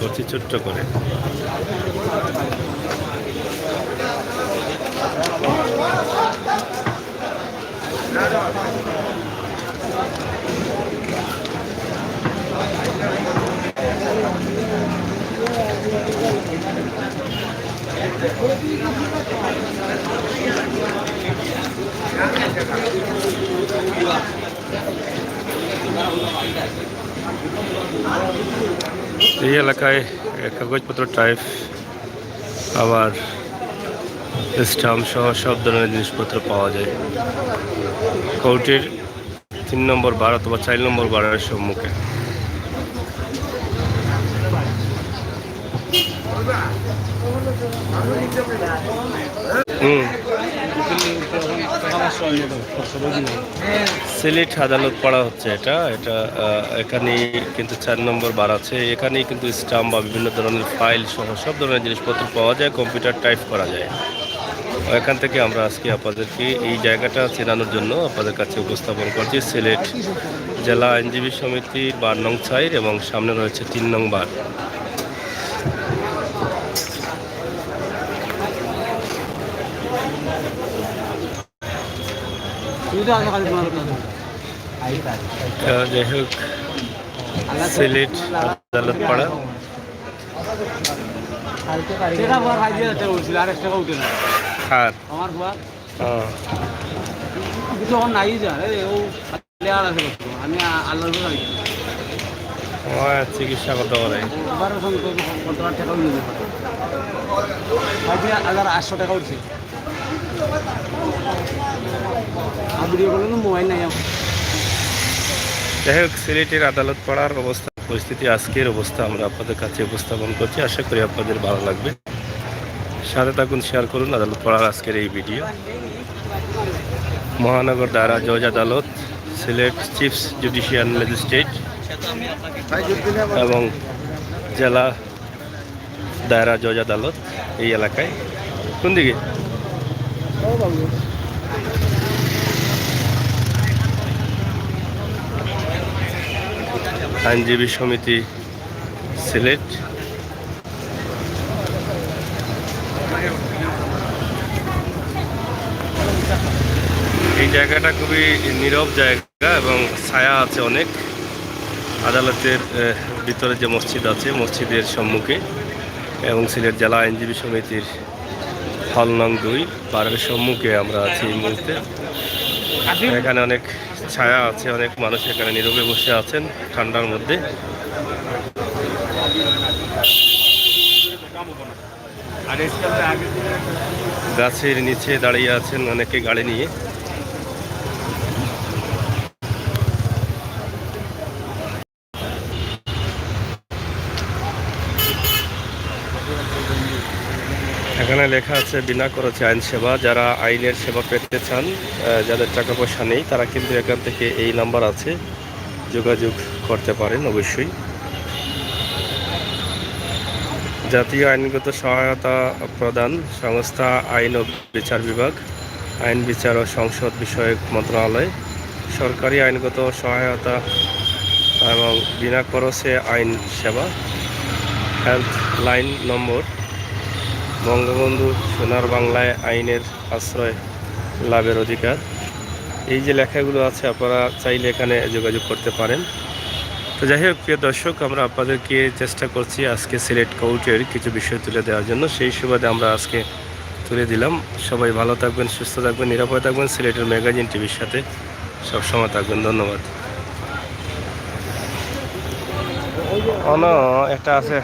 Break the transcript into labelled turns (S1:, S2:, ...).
S1: করছি ছোট্ট করে। এই এলাকায় কাগজপত্র টাইপ আবার স্টাম্প সহ সব ধরনের জিনিসপত্র পাওয়া যায় কৌটির 3 নম্বর বার অথবা 4 নম্বর বারের সম্মুখে। সিলেট আদালত পাড়া হচ্ছে এটা এটা এখানেই কিন্তু 4 নম্বর বার আছে। এখানেই কিন্তু স্টাম্প বা বিভিন্ন ধরনের ফাইল সহ সব ধরনের জিনিসপত্র পাওয়া যায়, কম্পিউটার টাইপ করা যায়। এখান থেকে আমরা আজকে আপনাদেরকে এই জায়গাটা চেনানোর জন্য আপনাদের কাছে উপস্থাপন করছি। সিলেট জেলা আইনজীবী সমিতির 12 নং সাইড এবং সামনে রয়েছে 3 নং বার। যাই হোক সিলেট আদালত পাড়া। চিকিৎসা করতে পারে
S2: 800 টাকা উঠছে। মোবাইল নাই।
S1: যাই হোক সিলেটের আদালত পাড়ার অবস্থা পরিস্থিতি আজকের অবস্থা আমরা আপনাদের কাছে উপস্থাপন করছি। আশা করি আপনাদের ভালো লাগবে। সাথে থাকুন, শেয়ার করুন আদালত পাড়ার আজকের এই ভিডিও। মহানগর দায়রা জজ আদালত, সিলেট চিফ জুডিশিয়াল ম্যাজিস্ট্রেট এবং জেলা দায়রা জজ আদালত এই এলাকায়। কোন দিকে? আইনজীবী সমিতি সিলেট। এই জায়গাটা খুবই নীরব জায়গা এবং ছায়া আছে অনেক। আদালতের ভিতরে যে মসজিদ আছে মসজিদের সম্মুখে এবং সিলেট জেলা আইনজীবী সমিতির হল নং 2 বারের সম্মুখে আমরা আছি এই মুহূর্তে। এখানে অনেক ছায়া আছে, অনেক মানুষ এখানে নীরবে বসে আছেন ঠান্ডার মধ্যে। গাছের নিচে দাঁড়িয়ে আছেন অনেকে গাড়ি নিয়ে। এখানে লেখা আছে বিনা খরচে আইন সেবা। যারা আইনের সেবা পেতে চান, যাদের টাকা পয়সা নেই, তারা কিন্তু এখান থেকে এই নাম্বার আছে, যোগাযোগ করতে পারেন অবশ্যই। জাতীয় আইনগত সহায়তা প্রদান সংস্থা, আইন ও বিচার বিভাগ, আইন বিচার ও সংসদ বিষয়ক মন্ত্রণালয়, সরকারি আইনগত সহায়তা এবং বিনা খরচে আইন সেবা, হেল্প লাইন নম্বর, বঙ্গবন্ধু সোনার বাংলায় আইনের আশ্রয় লাভের অধিকার। এই যে লেখাগুলো আছে আপনারা চাইলে এখানে যোগাযোগ করতে পারেন। তো যাই হোক প্রিয় দর্শক, আমরা আপনাদেরকে চেষ্টা করছি আজকে সিলেট কোর্টের কিছু বিষয় তুলে দেওয়ার জন্য। সেই সুবাদে আমরা আজকে তুলে দিলাম। সবাই ভালো থাকবেন, সুস্থ থাকবেন, নিরাপদে থাকবেন। সিলেটের ম্যাগাজিন টিভির সাথে সবসময় থাকবেন। ধন্যবাদ। একটা আছে।